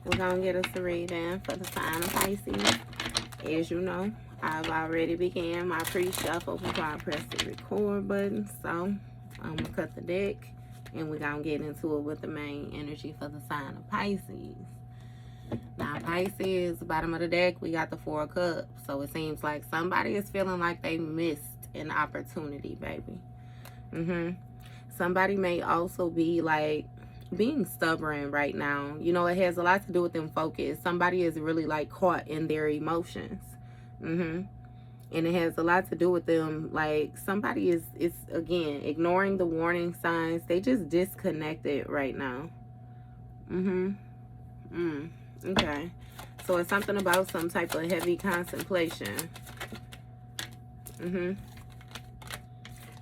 We're going to get us a reading for the sign of Pisces. As you know, I've already began my pre-shuffle before I press the record button. So I'm going to cut the deck and we're going to get into it with the main energy for the sign of Pisces. Now, Pisces, bottom of the deck, we got the Four of Cups. So it seems like somebody is feeling like they missed an opportunity, baby. Somebody may also be like being stubborn right now. You know, it has a lot to do with them focus. Somebody is really like caught in their emotions. And it has a lot to do with them, like somebody is again ignoring the warning signs. They just disconnected right now. Okay, so it's something about some type of heavy contemplation.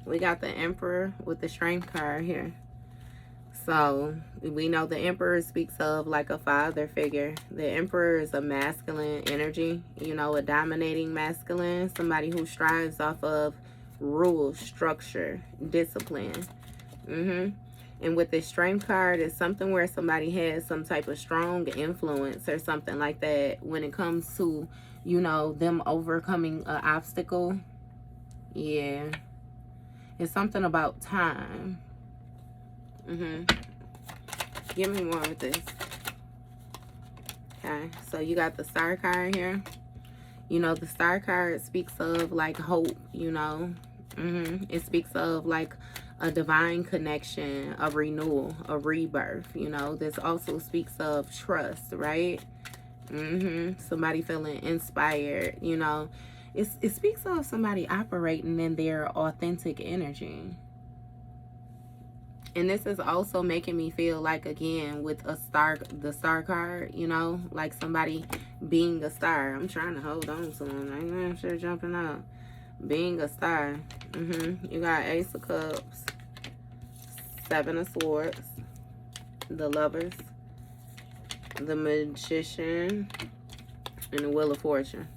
We got the Emperor with the Strength card here. So we know the Emperor speaks of like a father figure. The Emperor is a masculine energy, you know, a dominating masculine, somebody who strives off of rules, structure, discipline. And with this Strength card, it's something where somebody has some type of strong influence or something like that when it comes to, you know, them overcoming an obstacle. Yeah. It's something about time. Give me more with this. Okay, so you got the Star card here. You know, the Star card speaks of like hope, you know. It speaks of like a divine connection, a renewal, a rebirth, you know. This also speaks of trust, right? Somebody feeling inspired, you know. It speaks of somebody operating in their authentic energy. And this is also making me feel like, again, with a star, the Star card, you know, like somebody being a star. I'm trying to hold on to them. I'm sure jumping out. Being a star. You got Ace of Cups, Seven of Swords, the Lovers, the Magician, and the Wheel of Fortune.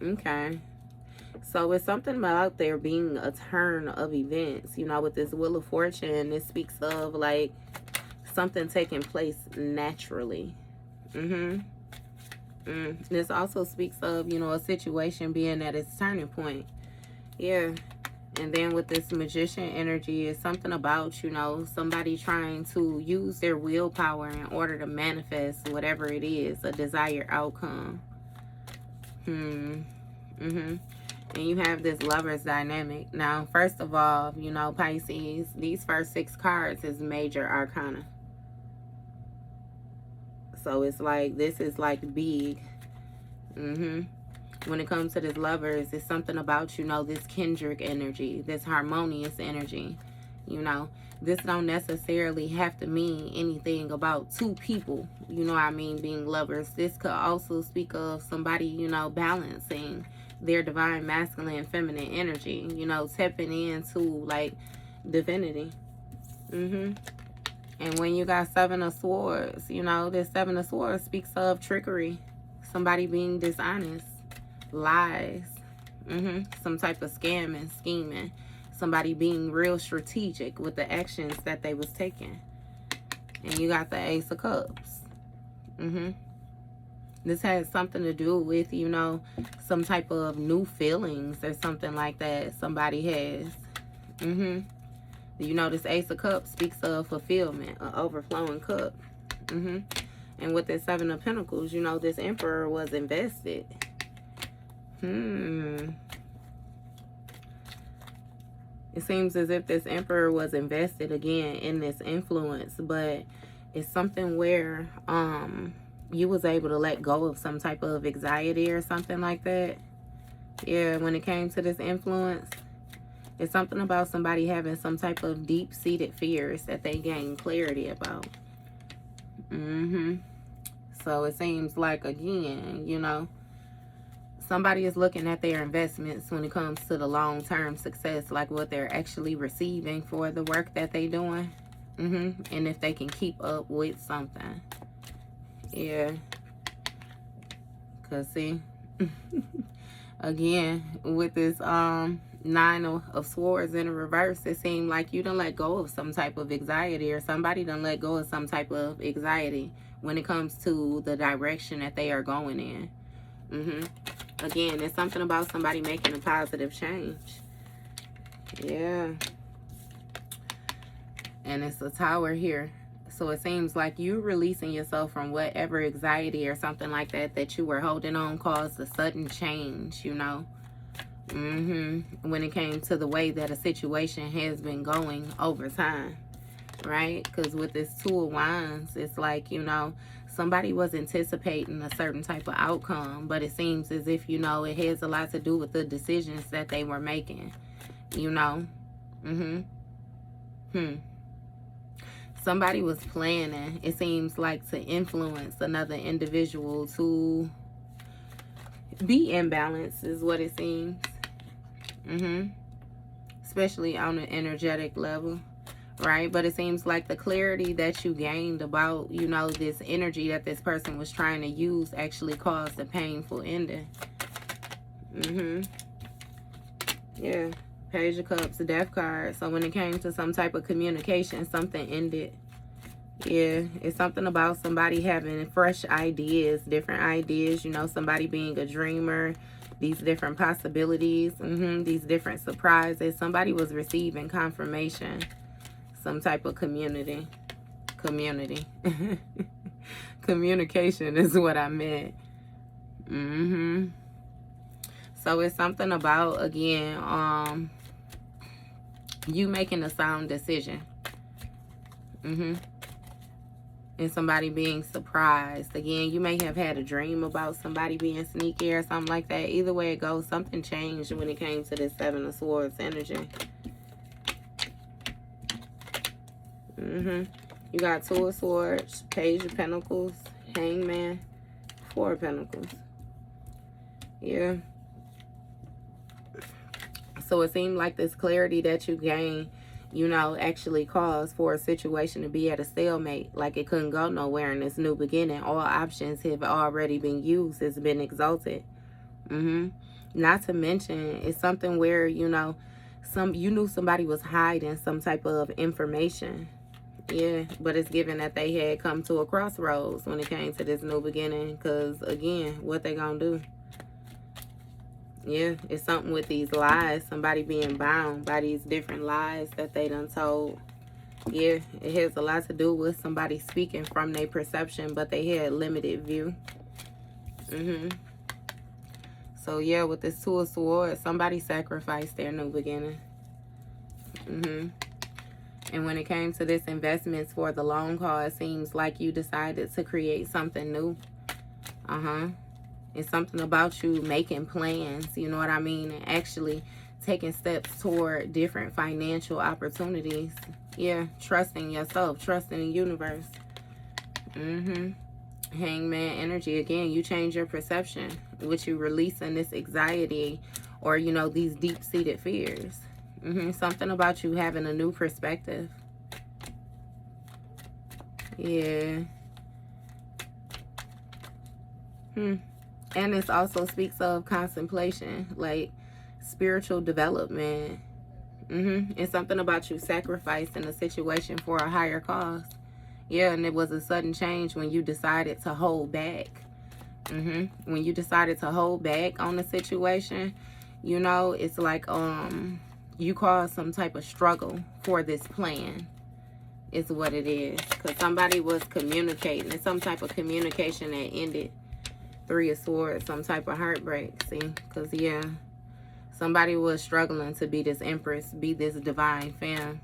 Okay. So it's something about there being a turn of events, you know, with this Wheel of Fortune. It speaks of like something taking place naturally. This also speaks of, you know, a situation being at its turning point. Yeah. And then with this Magician energy, it's something about, you know, somebody trying to use their willpower in order to manifest whatever it is, a desired outcome. And you have this Lover's dynamic. Now, first of all, you know, Pisces, these first 6 cards is major arcana. So it's like, this is like big. When it comes to this Lovers, it's something about, you know, this Kendrick energy, this harmonious energy. You know, this don't necessarily have to mean anything about 2 people, you know what I mean, being lovers. This could also speak of somebody, you know, balancing their divine masculine and feminine energy, you know, tapping into like divinity. And when you got Seven of Swords, you know, this Seven of Swords speaks of trickery, somebody being dishonest, lies, some type of scamming, scheming, somebody being real strategic with the actions that they was taking. And you got the Ace of Cups. This has something to do with, you know, some type of new feelings or something like that somebody has. You know, this Ace of Cups speaks of fulfillment, an overflowing cup. And with this Seven of Pentacles, you know, this Emperor was invested. It seems as if this Emperor was invested again in this influence, but it's something where you was able to let go of some type of anxiety or something like that. Yeah, when it came to this influence, it's something about somebody having some type of deep-seated fears that they gain clarity about. So it seems like, again, you know, somebody is looking at their investments when it comes to the long-term success, like what they're actually receiving for the work that they're doing. And if they can keep up with something. Yeah. Because, see, again, with this Nine of Swords in a reverse. It seemed like you done let go of some type of anxiety, or somebody done let go of some type of anxiety when it comes to the direction that they are going in. Again, it's something about somebody making a positive change. Yeah. And it's a Tower here. So it seems like you releasing yourself from whatever anxiety or something like that that you were holding on caused a sudden change, you know. When it came to the way that a situation has been going over time, right? Because with this Two of Wands, it's like, you know, somebody was anticipating a certain type of outcome, but it seems as if, you know, it has a lot to do with the decisions that they were making, you know. Somebody was planning, it seems like, to influence another individual to be imbalanced is what it seems. Especially on an energetic level, right? But it seems like the clarity that you gained about, you know, this energy that this person was trying to use actually caused a painful ending. Yeah. Page of Cups, the Death card. So when it came to some type of communication, something ended. Yeah, it's something about somebody having fresh ideas, different ideas, you know, somebody being a dreamer, these different possibilities, these different surprises. Somebody was receiving confirmation, some type of community. Communication is what I meant. So it's something about, again, you making a sound decision. And somebody being surprised. Again, you may have had a dream about somebody being sneaky or something like that. Either way it goes, something changed when it came to this Seven of Swords energy. You got Two of Swords, Page of Pentacles, Hangman, Four of Pentacles. Yeah. So it seemed like this clarity that you gained, you know, actually caused for a situation to be at a stalemate. Like it couldn't go nowhere in this new beginning. All options have already been used. It's been exalted. Not to mention, it's something where, you know, you knew somebody was hiding some type of information. Yeah, but it's given that they had come to a crossroads when it came to this new beginning. Because, again, what they gonna do? Yeah, it's something with these lies. Somebody being bound by these different lies that they done told. Yeah, it has a lot to do with somebody speaking from their perception, but they had limited view. So, yeah, with this Two of Swords, somebody sacrificed their new beginning. And when it came to this investments for the long haul, it seems like you decided to create something new. It's something about you making plans, you know what I mean? And actually taking steps toward different financial opportunities. Yeah, trusting yourself, trusting the universe. Hangman energy. Again, you change your perception, with you releasing this anxiety or, you know, these deep-seated fears. Something about you having a new perspective. Yeah. And this also speaks of contemplation, like spiritual development. It's something about you sacrificing a situation for a higher cause. Yeah, and it was a sudden change when you decided to hold back. When you decided to hold back on the situation, you know, it's like you caused some type of struggle for this plan. Is what it is. Because somebody was communicating. It's some type of communication that ended. Three of Swords, some type of heartbreak, see? Because, yeah, somebody was struggling to be this empress, be this divine femme.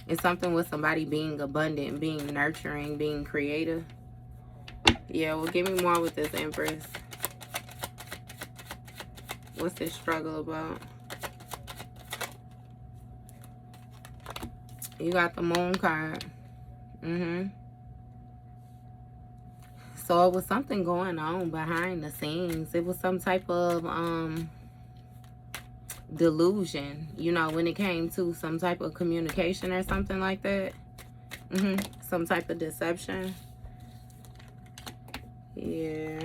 It's something with somebody being abundant, being nurturing, being creative. Yeah, well, give me more with this empress. What's this struggle about? You got the Moon card. So it was something going on behind the scenes. It was some type of delusion, you know, when it came to some type of communication or something like that. Some type of deception. Yeah.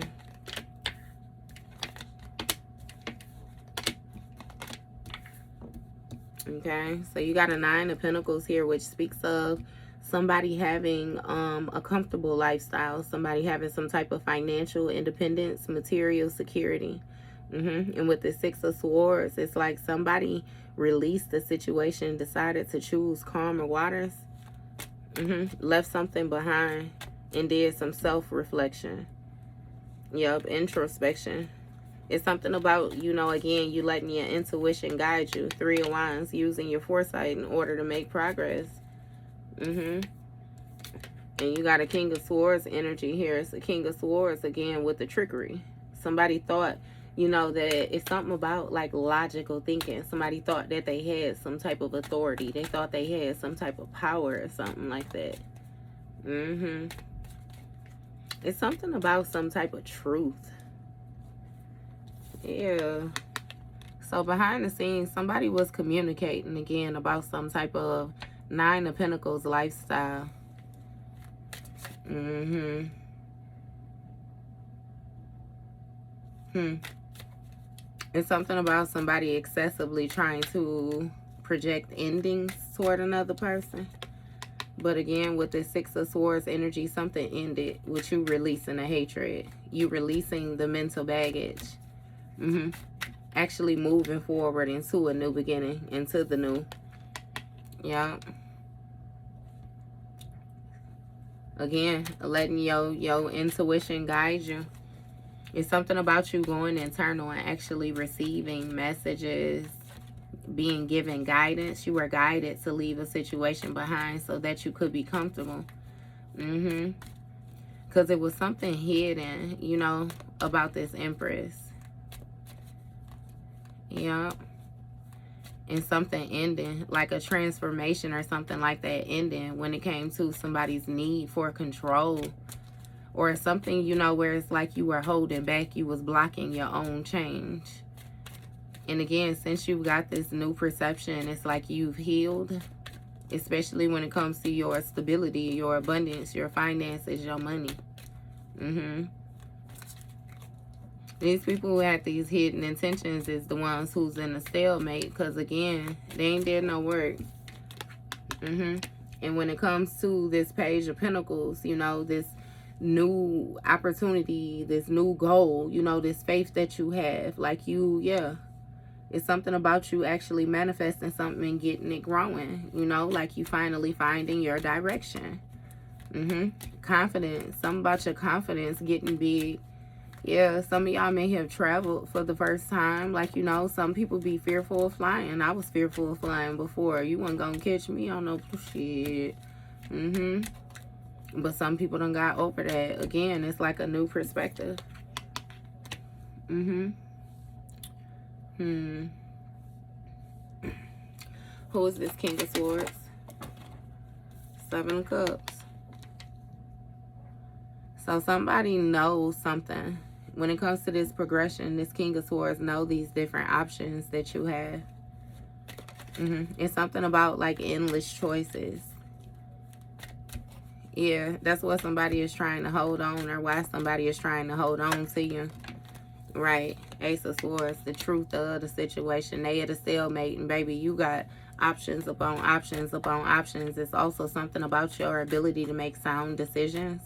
Okay, so you got a 9 of Pentacles here, which speaks of somebody having a comfortable lifestyle, somebody having some type of financial independence, material security. And with the 6 of Swords, it's like somebody released the situation, decided to choose calmer waters, left something behind, and did some self-reflection. Yep, introspection. It's something about, you know, again, you letting your intuition guide you. 3 of Wands, using your foresight in order to make progress. And you got a King of Swords energy here. It's a King of Swords, again, with the trickery. Somebody thought, you know, that it's something about, like, logical thinking. Somebody thought that they had some type of authority. They thought they had some type of power or something like that. It's something about some type of truth. Yeah. So behind the scenes, somebody was communicating again about some type of 9 of Pentacles lifestyle. It's something about somebody excessively trying to project endings toward another person. But again, with the 6 of Swords energy, something ended with you releasing the hatred. You releasing the mental baggage. Actually moving forward into a new beginning, into the new. Yeah. Again, letting your intuition guide you. It's something about you going internal and actually receiving messages, being given guidance. You were guided to leave a situation behind so that you could be comfortable. Because it was something hidden, you know, about this Empress. Yeah. And something ending, like a transformation or something like that ending when it came to somebody's need for control. Or something, you know, where it's like you were holding back, you was blocking your own change. And again, since you've got this new perception, it's like you've healed. Especially when it comes to your stability, your abundance, your finances, your money. These people who had these hidden intentions is the ones who's in a stalemate. Because again, they ain't did no work. And when it comes to this Page of Pentacles, you know, this new opportunity, this new goal, you know, this faith that you have. Like you, yeah. It's something about you actually manifesting something and getting it growing. You know, like you finally finding your direction. Confidence. Something about your confidence getting big. Yeah, some of y'all may have traveled for the first time. Like, you know, some people be fearful of flying. I was fearful of flying before. You wasn't gonna catch me on no shit. But some people done got over that. Again, it's like a new perspective. Who is this King of Swords? 7 of Cups. So somebody knows something. When it comes to this progression, this King of Swords know these different options that you have. It's something about like endless choices. Yeah, that's what somebody is trying to hold on, or why somebody is trying to hold on to you. Right. Ace of Swords, the truth of the situation. They at a stalemate, and baby, you got options upon options upon options. It's also something about your ability to make sound decisions.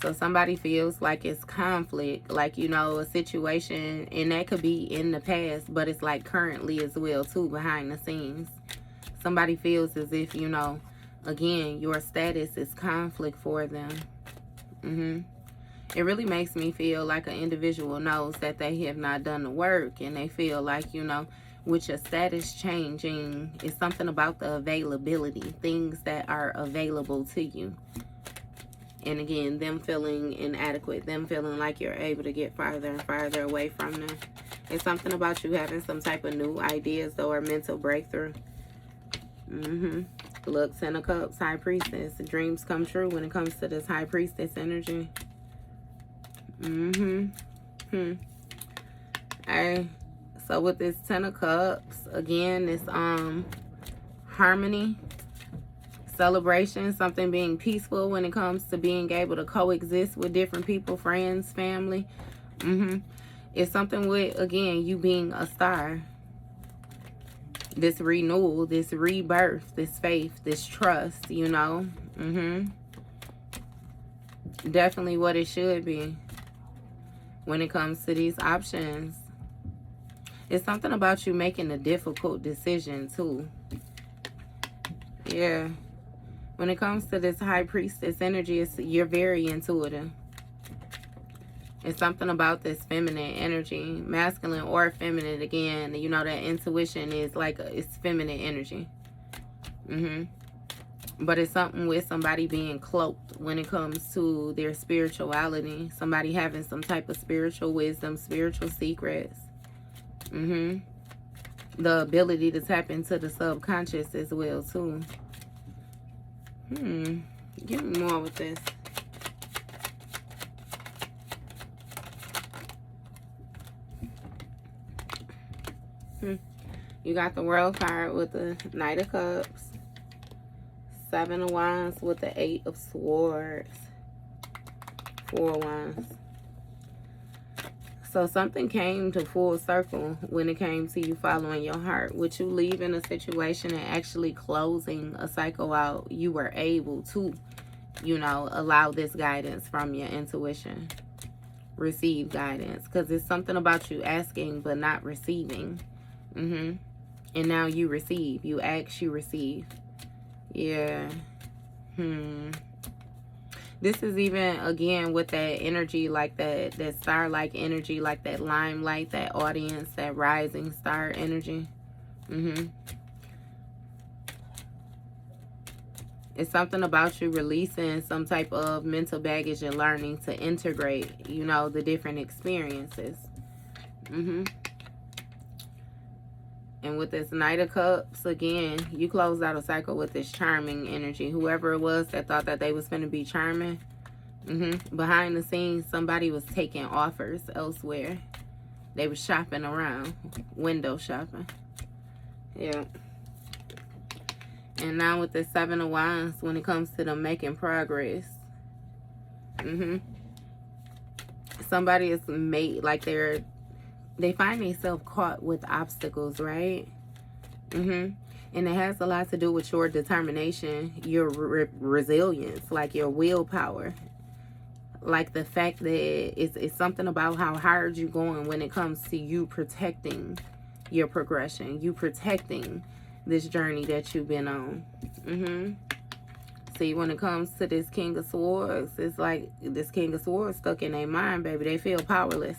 So somebody feels like it's conflict, like, you know, a situation, and that could be in the past, but it's like currently as well too, behind the scenes. Somebody feels as if, you know, again, your status is conflict for them. It really makes me feel like an individual knows that they have not done the work, and they feel like, you know, with your status changing, it's something about the availability, things that are available to you. And again, them feeling inadequate, them feeling like you're able to get farther and farther away from them. It's something about you having some type of new ideas or mental breakthrough. Look, 10 of Cups, High Priestess. Dreams come true when it comes to this High Priestess energy. Alright. So with this 10 of Cups, again, this harmony, celebration, something being peaceful when it comes to being able to coexist with different people, friends, family. It's something with, again, you being a star. This renewal, this rebirth, this faith, this trust, you know. Definitely what it should be when it comes to these options. It's something about you making a difficult decision too. Yeah. When it comes to this high priestess energy, you're very intuitive. It's something about this feminine energy, masculine or feminine. Again, you know, that intuition is like, it's feminine energy. But it's something with somebody being cloaked when it comes to their spirituality. Somebody having some type of spiritual wisdom, spiritual secrets. The ability to tap into the subconscious as well, too. Give me more with this. You got the World card with the Knight of Cups. 7 of Wands with the 8 of Swords. 4 of Wands. So something came to full circle when it came to you following your heart. With you leaving a situation and actually closing a cycle out, you were able to, you know, allow this guidance from your intuition. Receive guidance. Because it's something about you asking but not receiving. And now you receive. You ask, you receive. Yeah. This is even, again, with that energy, like that star-like energy, like that limelight, that audience, that rising star energy. It's something about you releasing some type of mental baggage and learning to integrate, you know, the different experiences. And with this Knight of Cups, again, you closed out a cycle with this charming energy. Whoever it was that thought that they was going to be charming, behind the scenes, somebody was taking offers elsewhere. They were shopping around, window shopping. Yeah. And now with the 7 of Wands, when it comes to them making progress, somebody is made, like they find themselves caught with obstacles, right? And it has a lot to do with your determination, your resilience, like your willpower. Like the fact that it's something about how hard you're going when it comes to you protecting your progression, you protecting this journey that you've been on. See, when it comes to this King of Swords, it's like this King of Swords stuck in their mind, baby. They feel powerless.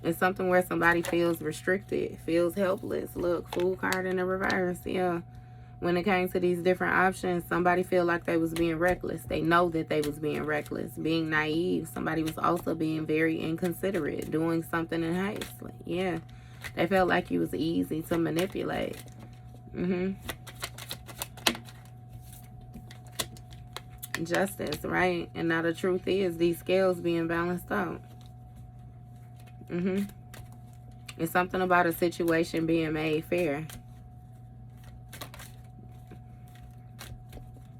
It's something where somebody feels restricted, feels helpless. Look, Fool card in the reverse. Yeah. When it came to these different options, somebody feel like they was being reckless. They know that they was being reckless, being naive. Somebody was also being very inconsiderate, doing something in haste. Yeah. They felt like you was easy to manipulate. Justice, right? And now the truth is these scales being balanced out. It's something about a situation being made fair.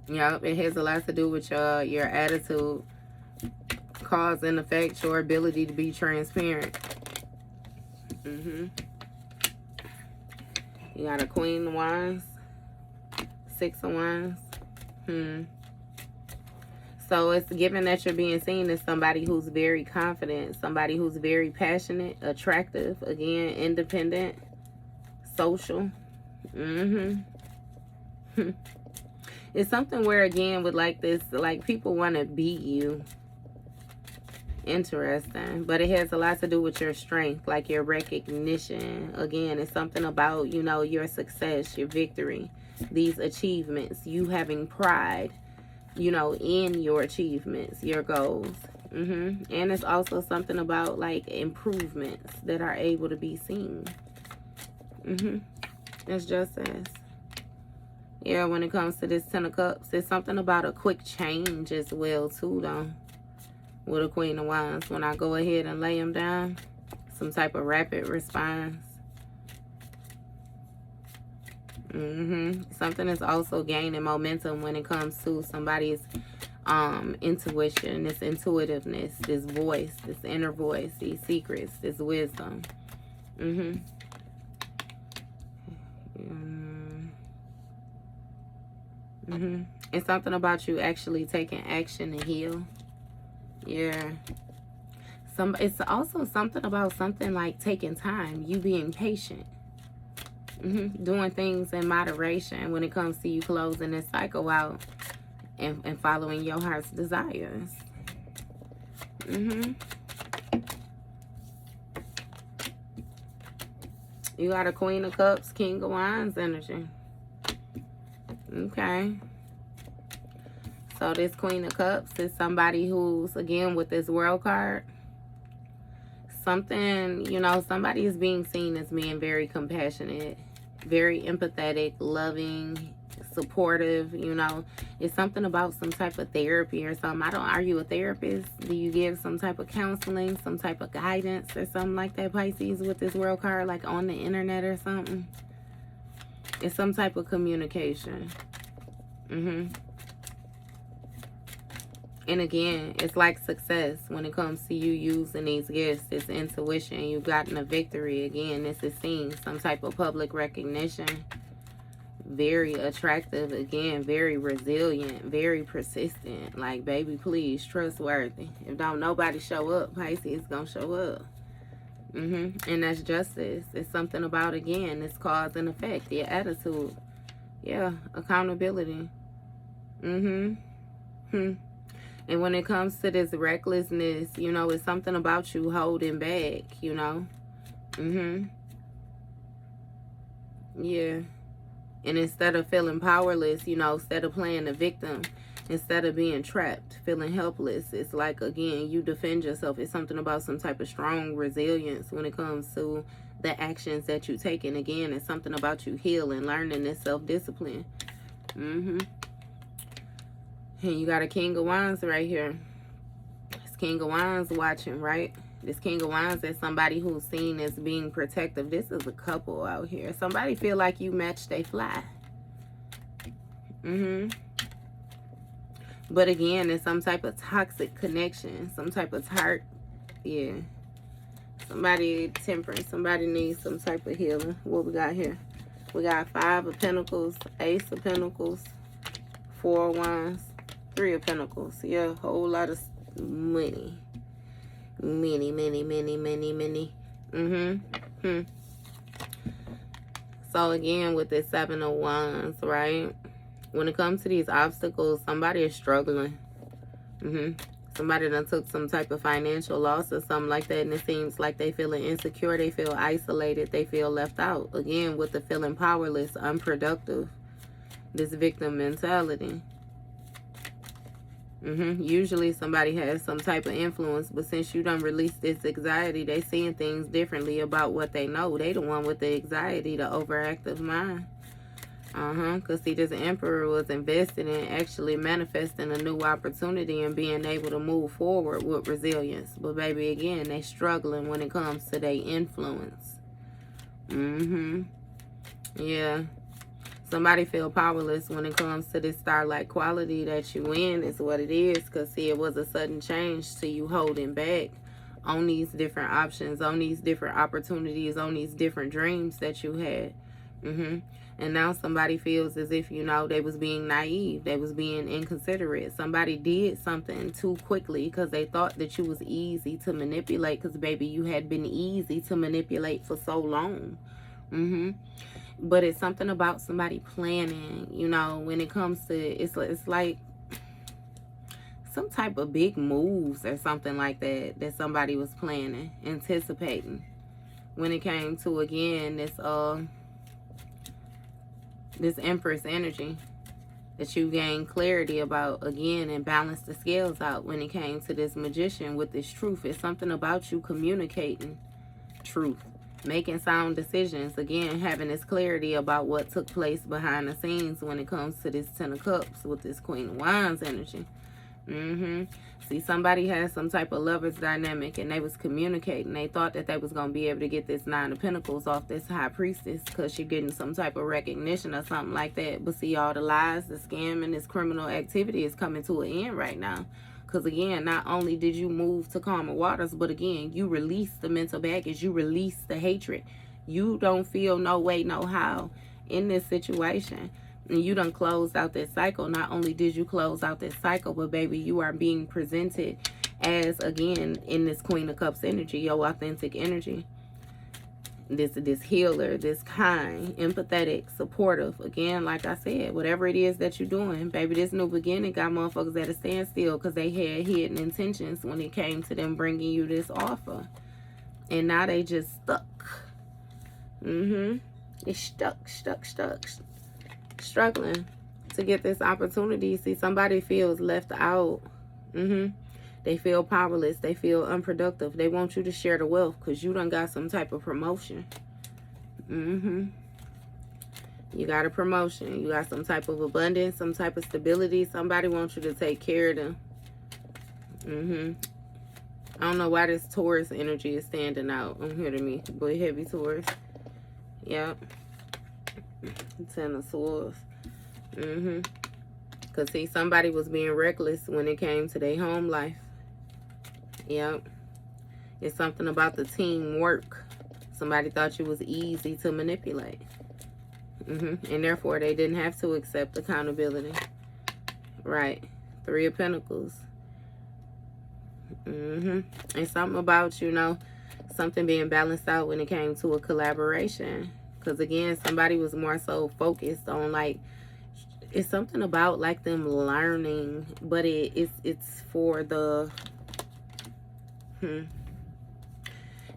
Yep, it has a lot to do with your attitude, cause and effect, your ability to be transparent. You got a Queen of Wands, 6 of Wands. So it's given that you're being seen as somebody who's very confident, somebody who's very passionate, attractive, again, independent, social. It's something where, again, with like this, like people want to beat you. Interesting. But it has a lot to do with your strength, like your recognition. Again, it's something about, you know, your success, your victory, these achievements, you having pride, you know, in your achievements, your goals. And it's also something about like improvements that are able to be seen. It's justice. Yeah, when it comes to this 10 of Cups, it's something about a quick change as well too, though. With a Queen of Wands, when I go ahead and lay them down, some type of rapid response. Something is also gaining momentum when it comes to somebody's intuition, this intuitiveness, this voice, this inner voice, these secrets, this wisdom. It's something about you actually taking action to heal. Yeah. It's also something about something like taking time, you being patient. Doing things in moderation when it comes to you closing this cycle out and following your heart's desires. You got a Queen of Cups, King of Wands energy. Okay. So this Queen of Cups is somebody who's, again, with this World card, something, you know, somebody is being seen as being very compassionate, very empathetic, loving, supportive, you know. It's something about some type of therapy or something. Are you a therapist? Do you give some type of counseling, some type of guidance or something like that, Pisces, with this World card, like on the internet or something? It's some type of communication. And again, it's like success when it comes to you using these gifts, this intuition. You've gotten a victory. Again, this is seen, some type of public recognition. Very attractive. Again, very resilient, very persistent. Like, baby, please, trustworthy. If don't nobody show up, Pisces gonna show up. And that's justice. It's something about, again, this cause and effect, your attitude. Yeah, accountability. And when it comes to this recklessness, you know, it's something about you holding back, you know. Yeah. And instead of feeling powerless, you know, instead of playing the victim, instead of being trapped, feeling helpless, it's like, again, you defend yourself. It's something about some type of strong resilience when it comes to the actions that you take. And again, it's something about you healing, learning this self-discipline. And you got a King of Wands right here. This King of Wands watching, right? This King of Wands is somebody who's seen as being protective. This is a couple out here. Somebody feel like you match, they fly. But again, it's some type of toxic connection. Some type of yeah. Somebody temperance. Somebody needs some type of healing. What we got here? We got 5 of Pentacles, Ace of Pentacles, 4 of Wands, 3 of Pentacles. Yeah, a whole lot of money. Many. So again, with this 7 of Wands, right? When it comes to these obstacles, somebody is struggling. Somebody done took some type of financial loss or something like that, and it seems like they feeling insecure, they feel isolated, they feel left out. Again, with the feeling powerless, unproductive, this victim mentality. Usually somebody has some type of influence, but since you done released this anxiety, they seeing things differently about what they know. They the one with the anxiety, the overactive mind. Because see, this Emperor was invested in actually manifesting a new opportunity and being able to move forward with resilience. But baby, again, they struggling when it comes to their influence. Yeah. Somebody feel powerless when it comes to this star-like quality that you in is what it is. Because, see, it was a sudden change to you holding back on these different options, on these different opportunities, on these different dreams that you had. And now somebody feels as if, you know, they was being naive. They was being inconsiderate. Somebody did something too quickly because they thought that you was easy to manipulate. Because, baby, you had been easy to manipulate for so long. But it's something about somebody planning, you know, when it comes to, it's like some type of big moves or something like that somebody was planning, anticipating. When it came to, again, this Empress energy that you gain clarity about, again, and balance the scales out when it came to this Magician with this truth. It's something about you communicating truth. Making sound decisions, again, having this clarity about what took place behind the scenes when it comes to this 10 of Cups with this Queen of Wands energy. See, somebody has some type of lover's dynamic and they was communicating. They thought that they was going to be able to get this 9 of Pentacles off this High Priestess because you're getting some type of recognition or something like that. But see, all the lies, the scam, and this criminal activity is coming to an end right now. Because again, not only did you move to calmer waters, but again, you release the mental baggage. You release the hatred. You don't feel no way, no how in this situation. And you done closed out this cycle. Not only did you close out this cycle, but baby, you are being presented as, again, in this Queen of Cups energy, your authentic energy. This healer, this kind, empathetic, supportive. Again, like I said, whatever it is that you're doing, baby, this new beginning got motherfuckers at a standstill because they had hidden intentions when it came to them bringing you this offer. And now they just stuck. It's stuck. Struggling to get this opportunity. See, somebody feels left out. They feel powerless. They feel unproductive. They want you to share the wealth because you done got some type of promotion. You got a promotion. You got some type of abundance, some type of stability. Somebody wants you to take care of them. I don't know why this Taurus energy is standing out on here to me. But heavy Taurus. Yep. 10 of Swords. Because see, somebody was being reckless when it came to their home life. Yep. It's something about the teamwork. Somebody thought you was easy to manipulate. And therefore, they didn't have to accept accountability. Right. 3 of Pentacles. And something about, you know, something being balanced out when it came to a collaboration. Because, again, somebody was more so focused on, like, it's something about, like, them learning. But it's for the...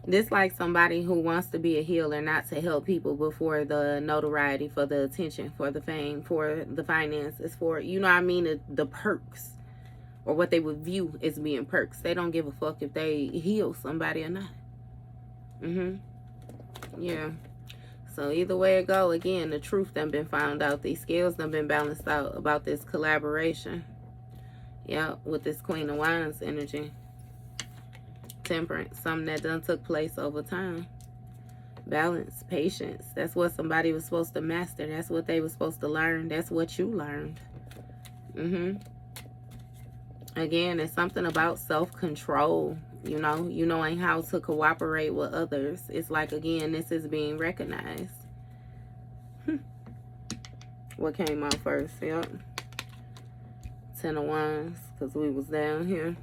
This like somebody who wants to be a healer, not to help people, but for the notoriety, for the attention, for the fame, for the finances, for, you know what I mean, the perks, or what they would view as being perks. They don't give a fuck if they heal somebody or not. Yeah. So either way it go, again, the truth done been found out. These scales done been balanced out about this collaboration. Yeah, with this Queen of Wands energy. Temperance, something that done took place over time. Balance, patience. That's what somebody was supposed to master. That's what they were supposed to learn. That's what you learned. Again, it's something about self-control. You know, knowing how to cooperate with others. It's like, again, this is being recognized. What came out first? Yep. 10 of Wands, because we was down here.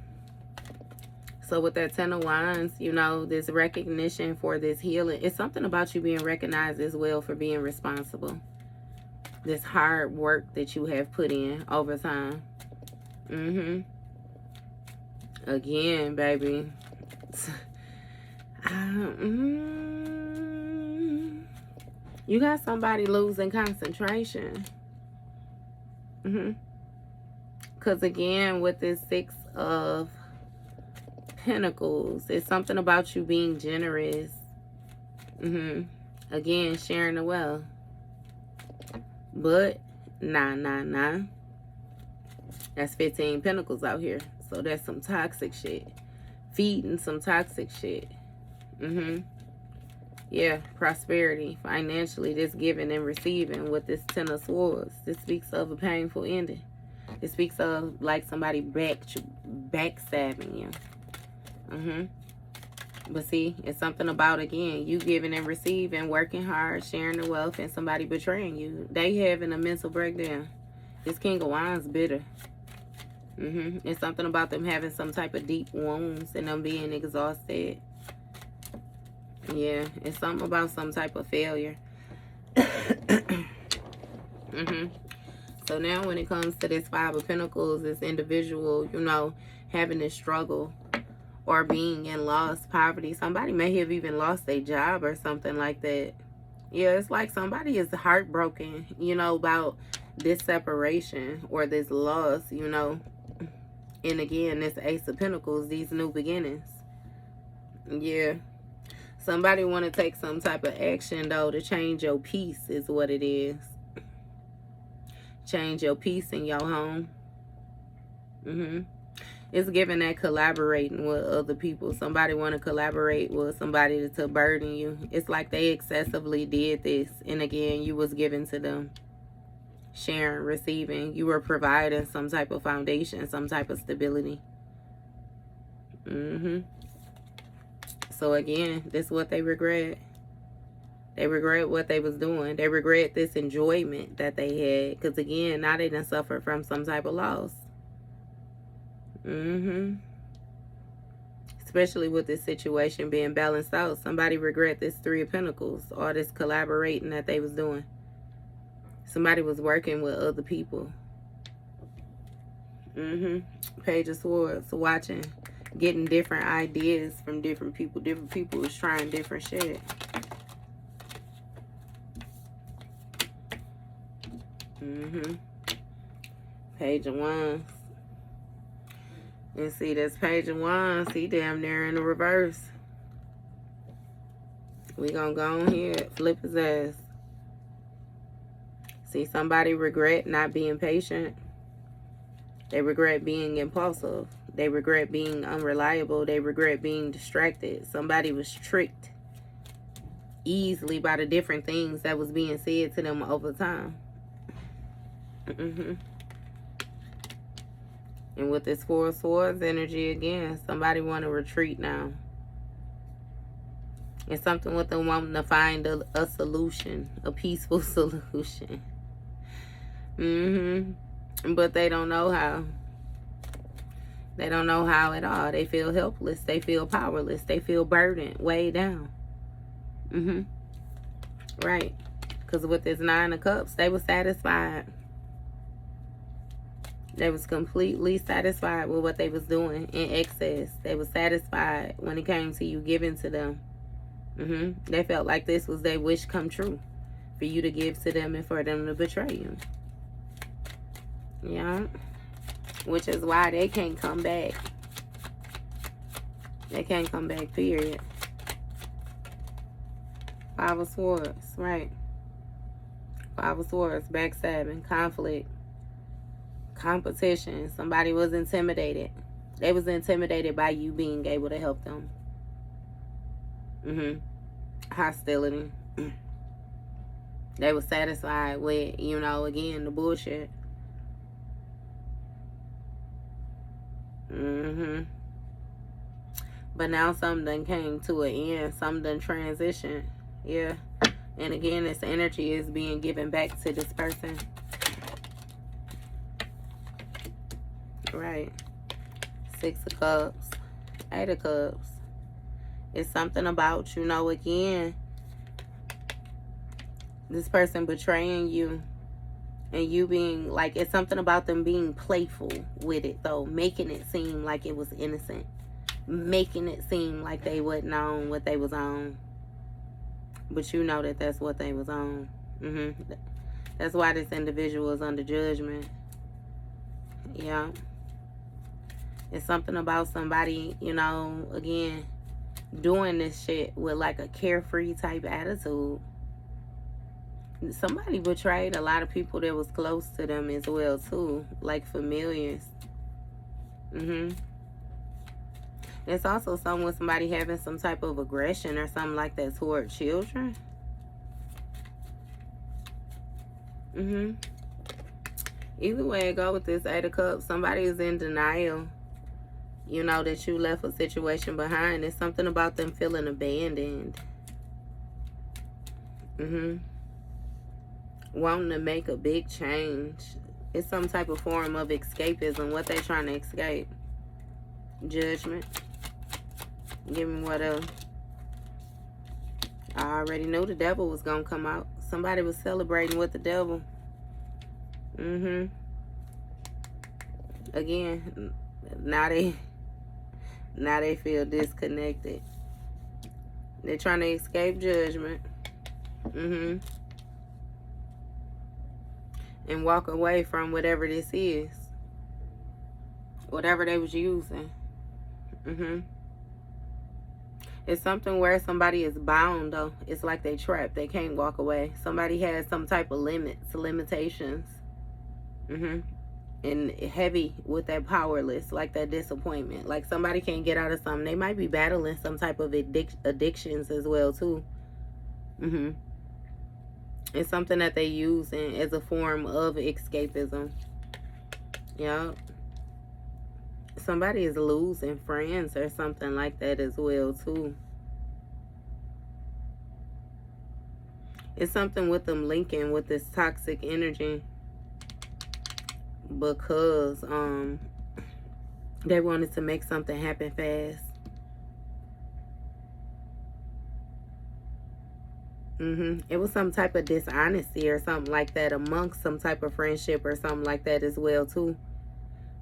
So with that 10 of Wands, you know, this recognition for this healing, it's something about you being recognized as well for being responsible. This hard work that you have put in over time. Again, baby. You got somebody losing concentration. Because again, with this 6 of Pentacles, it's something about you being generous. Again, sharing the wealth. But nah. That's 15 Pentacles out here. So that's some toxic shit. Feeding some toxic shit. Yeah, prosperity, financially, this giving and receiving with this 10 of Swords. This speaks of a painful ending. It speaks of like somebody backstabbing you. But see, it's something about, again, you giving and receiving, working hard, sharing the wealth, and somebody betraying you. They having a mental breakdown. This King of Wands bitter. It's something about them having some type of deep wounds and them being exhausted. Yeah, it's something about some type of failure. So now when it comes to this 5 of Pentacles, this individual, you know, having this struggle or being in loss, poverty. Somebody may have even lost their job or something like that. Yeah, it's like somebody is heartbroken, you know, about this separation or this loss, you know. And again, this Ace of Pentacles, these new beginnings. Yeah. Somebody want to take some type of action, though, to change your peace is what it is. Change your peace in your home. It's giving that collaborating with other people. Somebody want to collaborate with somebody to burden you. It's like they excessively did this. And again, you was given to them. Sharing, receiving. You were providing some type of foundation, some type of stability. So again, this is what they regret. They regret what they was doing. They regret this enjoyment that they had. Because again, now they done suffered from some type of loss. Especially with this situation being balanced out. Somebody regret this Three of Pentacles. All this collaborating that they was doing. Somebody was working with other people. Page of Swords. Watching. Getting different ideas from different people. Different people was trying different shit. Page of Wands. And see, this Page of Wands, he damn near in the reverse. We gonna go on here, flip his ass. See, somebody regret not being patient. They regret being impulsive. They regret being unreliable. They regret being distracted. Somebody was tricked easily by the different things that was being said to them over time. And with this Four of Swords energy again, somebody want to retreat now. It's something with them wanting to find a solution, a peaceful solution. But they don't know how. They don't know how at all. They feel helpless. They feel powerless. They feel burdened, weighed down. Right. Because with this Nine of Cups, they were satisfied. They was completely satisfied with what they was doing in excess. They was satisfied when it came to you giving to them. They felt like this was their wish come true. For you to give to them and for them to betray you. Yeah. Which is why they can't come back. They can't come back, period. Five of Swords, right. Five of Swords, backstabbing, conflict, competition. Somebody was intimidated. They was intimidated by you being able to help them. Hostility. They were satisfied with, you know, again, the bullshit. But now something done came to an end. Something done transitioned. Yeah. And again, this energy is being given back to this person. Right. Six of Cups. Eight of Cups. It's something about, you know, again, this person betraying you. And you being, like, it's something about them being playful with it, though. Making it seem like it was innocent. Making it seem like they wasn't on what they was on. But you know that that's what they was on. That's why this individual is under judgment. Yeah. It's something about somebody, you know, again, doing this shit with, like, a carefree type attitude. Somebody betrayed a lot of people that was close to them as well, too. Like familiars. It's also something with somebody having some type of aggression or something like that toward children. Either way it go with this Eight of Cups, somebody is in denial. You know, that you left a situation behind. It's something about them feeling abandoned. Wanting to make a big change. It's some type of form of escapism. What they trying to escape? Judgment. Give me what else? I already knew the devil was going to come out. Somebody was celebrating with the devil. Again, now they feel disconnected. They're trying to escape judgment. And walk away from whatever this is. Whatever they was using. It's something where somebody is bound, though. It's like they trapped. They can't walk away. Somebody has some type of limits, limitations. and heavy with that powerless, like that disappointment. Like somebody can't get out of something. They might be battling some type of addictions as well too. It's something that they use as a form of escapism. Yeah. Somebody is losing friends or something like that as well too. It's something with them linking with this toxic energy, because they wanted to make something happen fast. It was some type of dishonesty or something like that amongst some type of friendship or something like that as well too.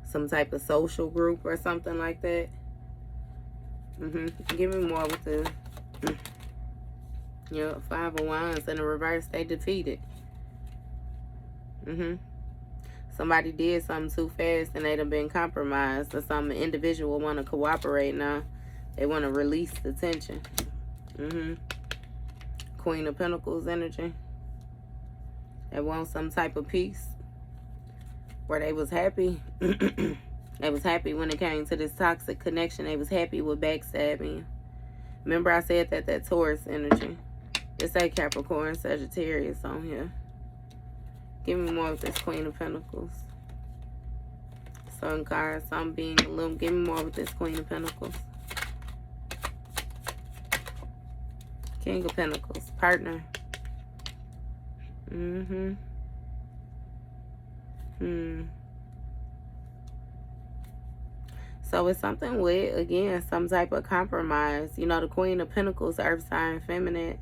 Some type of social group or something like that. Give me more with the yeah, 5 of Wands in the reverse. They defeated. Somebody did something too fast and they done been compromised, or some individual want to cooperate now. They want to release the tension. Queen of Pentacles energy. They want some type of peace, where they was happy. They was happy when it came to this toxic connection. They was happy with backstabbing. Remember I said that Taurus energy. It's a Capricorn, Sagittarius on here. Give me more with this Queen of Pentacles. Sun card, some being illuminated. Give me more with this Queen of Pentacles. King of Pentacles, partner. So it's something with, again, some type of compromise. You know, the Queen of Pentacles, earth sign, feminine.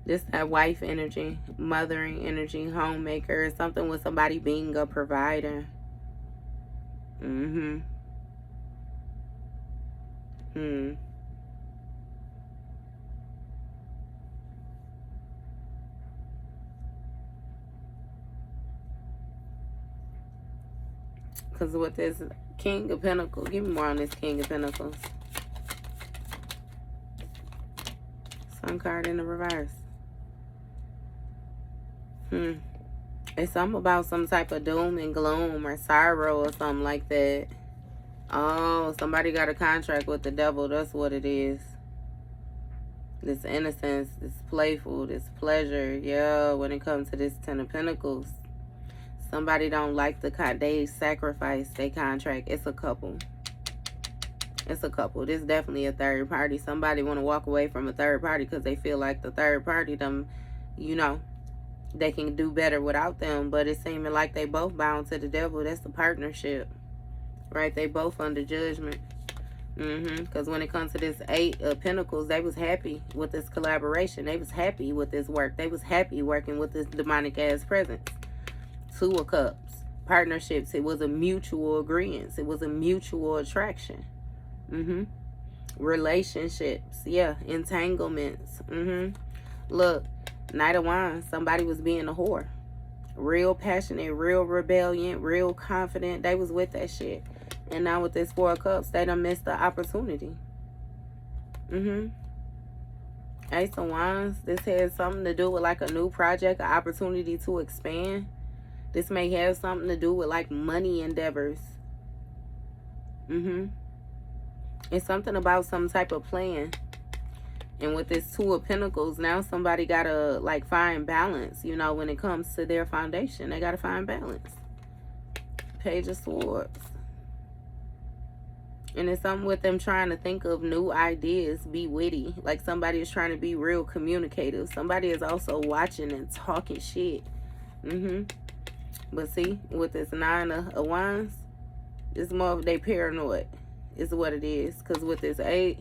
This that wife energy, mothering energy, homemaker. Something with somebody being a provider. Because with this King of Pentacles, give me more on this King of Pentacles. Sun card in the reverse. It's something about some type of doom and gloom or sorrow or something like that. Oh, somebody got a contract with the devil. That's what it is. This innocence, this playful, this pleasure. Yeah, when it comes to this 10 of Pentacles. Somebody don't like they sacrifice their contract. It's a couple. It's a couple. This is definitely a third party. Somebody want to walk away from a third party because they feel like the third party, them, you know, they can do better without them. But it's seeming like they both bound to the devil. That's the partnership. Right? They both under judgment. Because when it comes to this 8 of Pentacles, they was happy with this collaboration. They was happy with this work. They was happy working with this demonic ass presence. 2 of Cups. Partnerships. It was a mutual agreement. It was a mutual attraction. Relationships. Yeah. Entanglements. Look. Knight of Wands. Somebody was being a whore. Real passionate. Real rebellion. Real confident. They was with that shit. And now with this 4 of Cups, they done missed the opportunity. Ace of Wands. This has something to do with like a new project. An opportunity to expand. This may have something to do with like money endeavors. It's something about some type of plan. And with this 2 of Pentacles, now somebody gotta like find balance, you know, when it comes to their foundation. They gotta find balance. Page of Swords. And it's something with them trying to think of new ideas, be witty. Like somebody is trying to be real communicative. Somebody is also watching and talking shit. But see, with this 9 of Wands, it's more of they paranoid is what it is. Because with this 8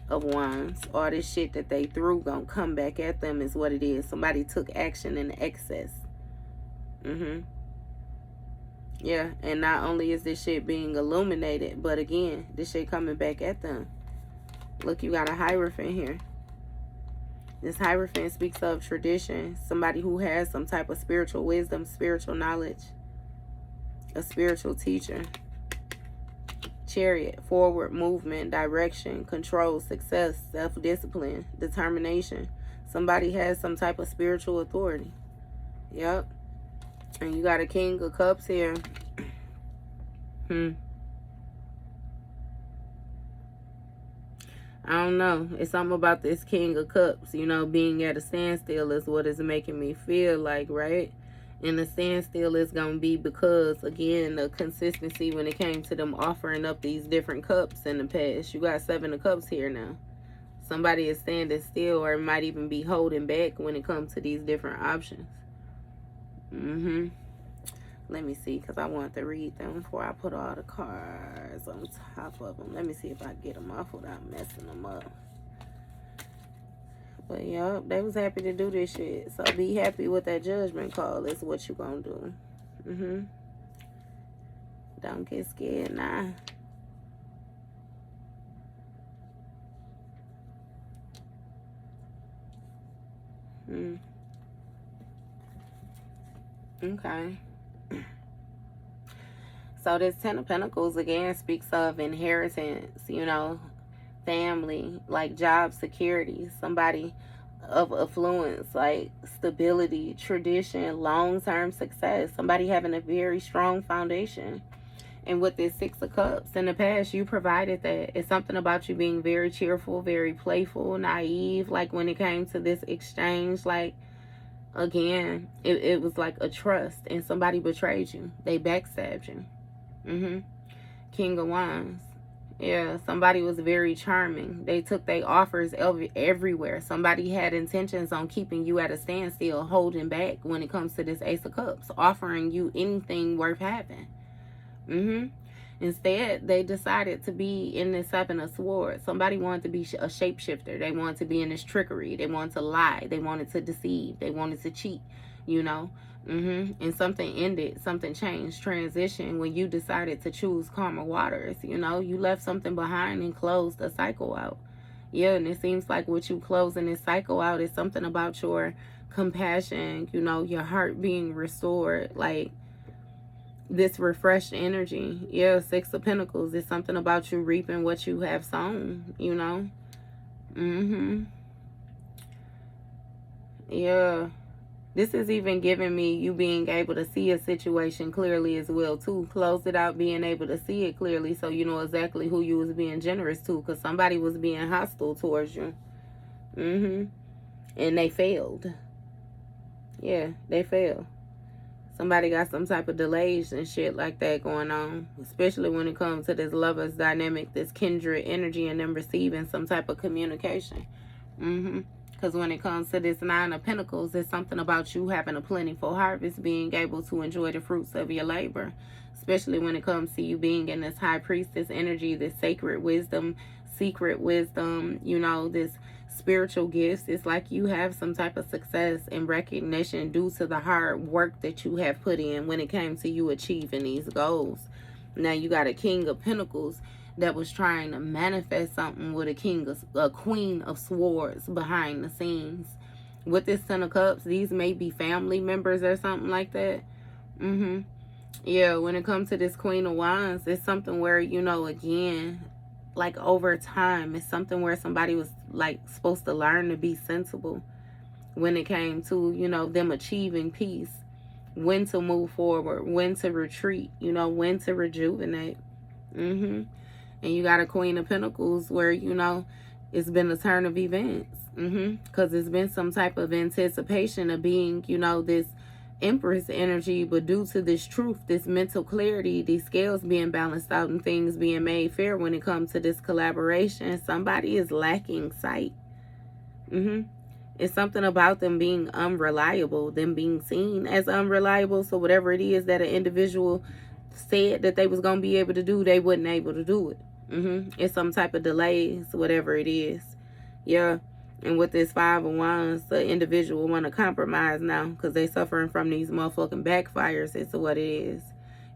of Wands, all this shit that they threw gonna come back at them is what it is. Somebody took action in excess. Yeah, and not only is this shit being illuminated, but again, this shit coming back at them. Look, you got a Hierophant here. This Hierophant speaks of tradition. Somebody who has some type of spiritual wisdom, spiritual knowledge. A spiritual teacher. Chariot, forward movement, direction, control, success, self-discipline, determination. Somebody has some type of spiritual authority. Yep. And you got a King of Cups here. I don't know. It's something about this King of Cups, you know, being at a standstill is what is making me feel like, right? And the standstill is going to be because, again, the consistency when it came to them offering up these different cups in the past. You got 7 of Cups here now. Somebody is standing still or might even be holding back when it comes to these different options. Let me see, because I want to read them before I put all the cards on top of them. Let me see if I get them off without messing them up. But, yup, they was happy to do this shit. So, be happy with that judgment call is what you gonna do. Don't get scared now. Okay. So this 10 of Pentacles, again, speaks of inheritance, you know, family, like job security, somebody of affluence, like stability, tradition, long-term success, somebody having a very strong foundation. And with this 6 of Cups, in the past, you provided that. It's something about you being very cheerful, very playful, naive, like when it came to this exchange, like, again, it was like a trust, and somebody betrayed you. They backstabbed you. King of Wands. Yeah, somebody was very charming. They took their offers everywhere. Somebody had intentions on keeping you at a standstill, holding back when it comes to this Ace of Cups, offering you anything worth having. Instead, they decided to be in this 7 of Swords. Somebody wanted to be a shapeshifter. They wanted to be in this trickery. They wanted to lie. They wanted to deceive. They wanted to cheat, you know. And something ended, something changed, transition when you decided to choose calmer waters. You know, you left something behind and closed a cycle out. Yeah, and it seems like what you closing this cycle out is something about your compassion, you know, your heart being restored, like this refreshed energy. Yeah, 6 of Pentacles is something about you reaping what you have sown, you know. Yeah. This is even giving me you being able to see a situation clearly as well, too. Close it out, being able to see it clearly so you know exactly who you was being generous to, because somebody was being hostile towards you. And they failed. Yeah, they failed. Somebody got some type of delays and shit like that going on, especially when it comes to this lover's dynamic, this kindred energy, and them receiving some type of communication. Because when it comes to this 9 of Pentacles, it's something about you having a plentiful harvest, being able to enjoy the fruits of your labor, especially when it comes to you being in this high priestess energy, this sacred wisdom, secret wisdom, you know, this spiritual gifts. It's like you have some type of success and recognition due to the hard work that you have put in when it came to you achieving these goals. Now you got a King of Pentacles that was trying to manifest something with a Queen of Swords behind the scenes. With this 10 of Cups, these may be family members or something like that. Yeah, when it comes to this Queen of Wands, it's something where, you know, again, like over time, it's something where somebody was like supposed to learn to be sensible when it came to, you know, them achieving peace, when to move forward, when to retreat, you know, when to rejuvenate. And you got a Queen of Pentacles where, you know, it's been a turn of events. Because it's been some type of anticipation of being, you know, this Empress energy, but due to this truth, this mental clarity, these scales being balanced out and things being made fair when it comes to this collaboration, somebody is lacking sight. It's something about them being unreliable, them being seen as unreliable. So whatever it is that an individual said that they was going to be able to do, they wasn't able to do it. It's some type of delays, whatever it is. Yeah. And with this 5 of Wands, the individual want to compromise now because they suffering from these motherfucking backfires. It's what it is.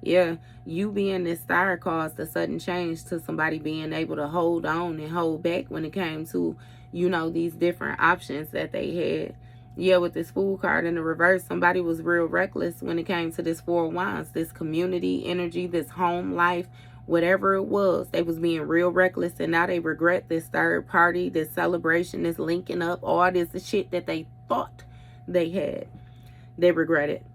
Yeah, you being this star caused a sudden change to somebody being able to hold on and hold back when it came to, you know, these different options that they had. Yeah, with this Fool card in the reverse, somebody was real reckless when it came to this 4 of Wands, this community energy, this home life, whatever it was. They was being real reckless, and now they regret this third party, this celebration, this linking up, all this shit that they thought they had. They regret it.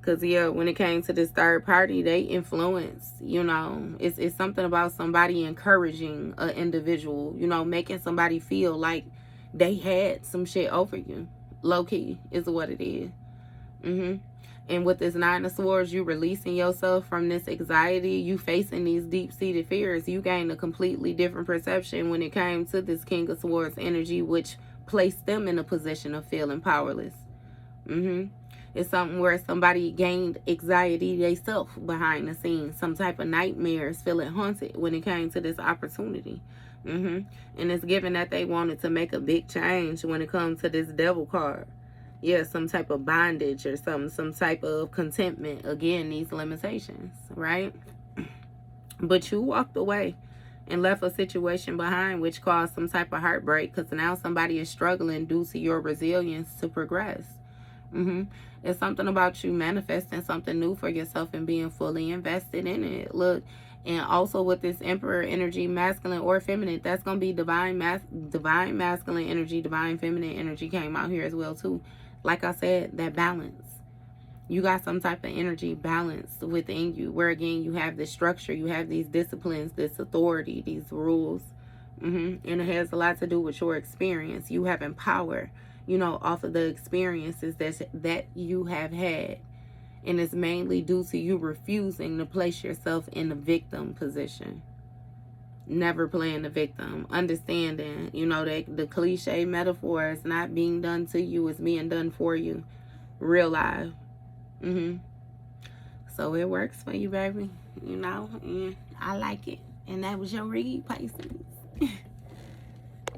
Because, yeah, when it came to this third party, they influence, you know. It's something about somebody encouraging an individual, you know, making somebody feel like they had some shit over you. Low-key is what it is. And with this Nine of Swords, you releasing yourself from this anxiety, you facing these deep-seated fears, you gain a completely different perception when it came to this King of Swords energy, which placed them in a position of feeling powerless. It's something where somebody gained anxiety themselves behind the scenes, some type of nightmares, feeling haunted when it came to this opportunity. And it's given that they wanted to make a big change when it comes to this Devil card. Yeah, some type of bondage or something, some type of contentment. Again, these limitations, right? But you walked away and left a situation behind which caused some type of heartbreak, because now somebody is struggling due to your resilience to progress. It's something about you manifesting something new for yourself and being fully invested in it. Look, and also with this Emperor energy, masculine or feminine, that's going to be divine masculine energy, divine feminine energy came out here as well too. Like I said, that balance. You got some type of energy balance within you, where again you have this structure, you have these disciplines, this authority, these rules. And it has a lot to do with your experience. You having power, you know, off of the experiences that you have had. And it's mainly due to you refusing to place yourself in the victim position. Never playing the victim. Understanding, you know, that the cliche metaphor is not being done to you, it's being done for you. Real life. So it works for you, baby. You know, and I like it. And that was your read, Pisces.